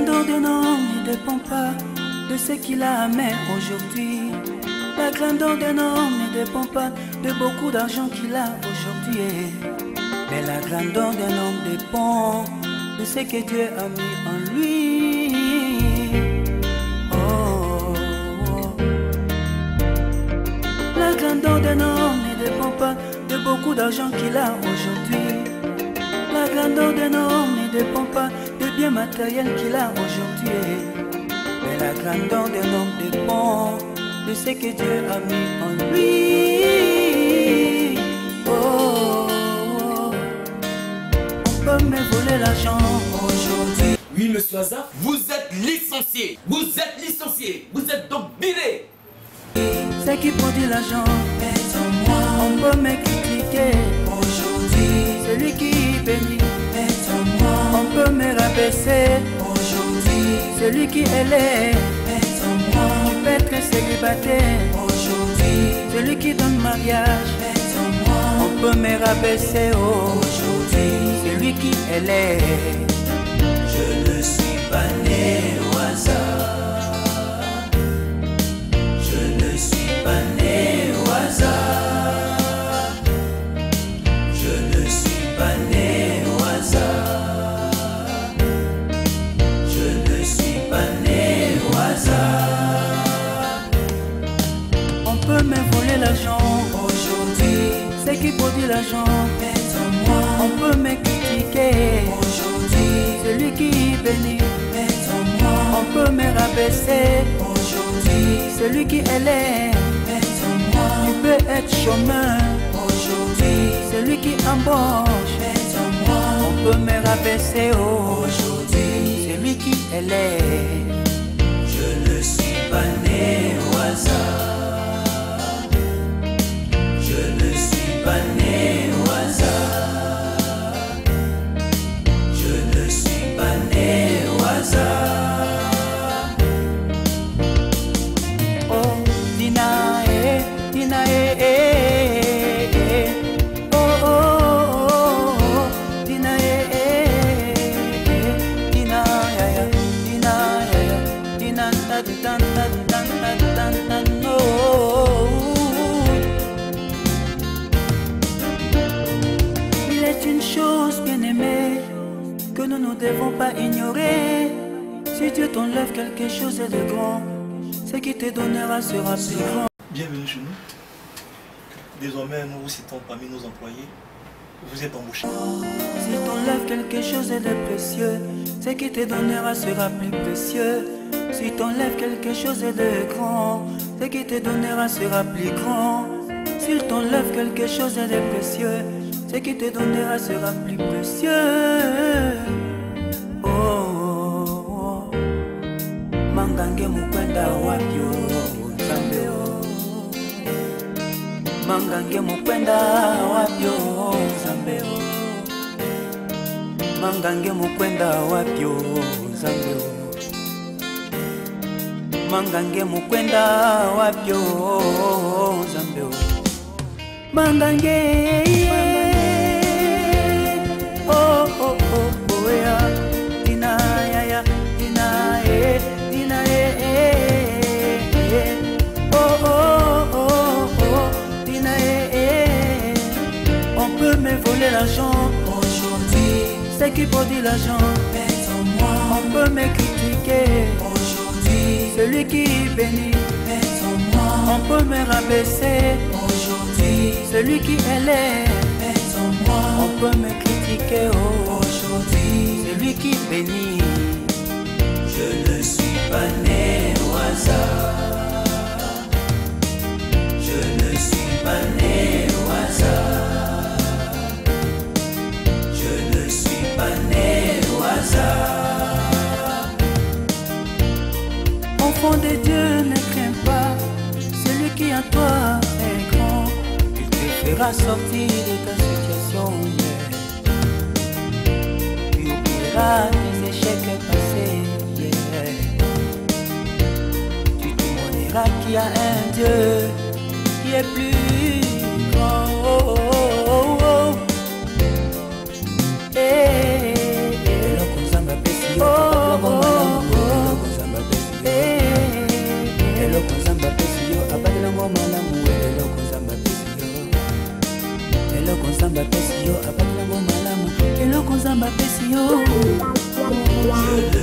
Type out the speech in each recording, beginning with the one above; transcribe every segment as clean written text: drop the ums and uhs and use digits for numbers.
grandeur d'un homme ne dépend pas de ce qu'il a à main aujourd'hui. La grandeur d'un homme ne dépend pas de beaucoup d'argent qu'il a aujourd'hui. Mais la grandeur d'un homme dépend de ce que Dieu a mis en lui. Oh, oh. La grandeur d'un homme ne dépend pas de beaucoup d'argent qu'il a aujourd'hui. La grandeur d'un homme ne dépend pas de biens matériels qu'il a aujourd'hui. Mais la grandeur d'un homme dépend de ce que Dieu a mis en lui. Oh, oh. On peut me voler l'argent aujourd'hui. Oui, monsieur Hazard, vous êtes licencié. Vous êtes licencié. Vous êtes donc viré. Ce qui produit l'argent est en moi. On peut me critiquer aujourd'hui. Celui qui bénit est en moi. On peut me rabaisser aujourd'hui. Celui qui élève est en moi. On peut être célibataire aujourd'hui. Celui qui donne mariage est en moi. On peut me rabaisser aujourd'hui. Celui qui élève. Je ne suis pas né au hasard. Je ne suis pas né au hasard. Je ne suis pas né au hasard. Je ne suis pas né au hasard. On peut me voler l'argent aujourd'hui. Ce qui produit l'argent est en moi. On peut me critiquer aujourd'hui. Celui qui bénit est en moi. On peut me rabaisser aujourd'hui. Celui qui élève est en moi. Tu peux être chômeur aujourd'hui. Celui qui embauche est en moi. On peut me rabaisser aujourd'hui. Celui qui élève. Je ne suis pas né au hasard. Je ne suis pas né au hasard. Je ne suis pas né au hasard. Oh, Dina, Dina, oh, oh, oh, oh, Dina, Dina, Dina, Dina, Dina, Dina, oh. Il est une chose bien aimée que nous ne devons pas ignorer. Si Dieu t'enlève quelque chose de grand, ce qui te donnera sera plus grand. Bienvenue chez nous. Désormais, nous vous citons parmi nos employés. Vous êtes embauchés. Si t'enlèves quelque chose de précieux, ce qui te donnera sera plus précieux. Si t'enlèves quelque chose de grand, ce qui te donnera sera plus grand. S'il t'enlève quelque chose de précieux, ce qui te donnera sera plus précieux. Oh, oh, oh. Mangange mukwenda wapyo Zambio. Mangange mukwenda wapyo Zambio. Mangange mukwenda wapyo Zambio. Mangange mukwenda wapyo Zambio. Mangange oh oh oh oh yeah. Dina ya Dina Dina oh oh oh oh Dina on peut me voler l'argent aujourd'hui. Ce qui produit l'argent est en moi. On peut me critiquer aujourd'hui. Celui qui bénit est en moi. On peut me rabaisser aujourd'hui. Celui qui élève est en moi. On peut me critiquer aujourd'hui. Celui qui bénit. Je ne suis pas né au hasard. Je ne suis pas né au hasard. Je ne suis pas né au hasard. Enfant de Dieu, ne crains pas. Celui qui en toi est grand. Il te fera sortir de ta situation. Il oubliera tes échecs passés. Tu témoigneras qu'il y a un Dieu qui est plus grand. Oh, oh, oh, oh. Oh, oh, oh.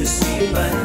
ne suis pas né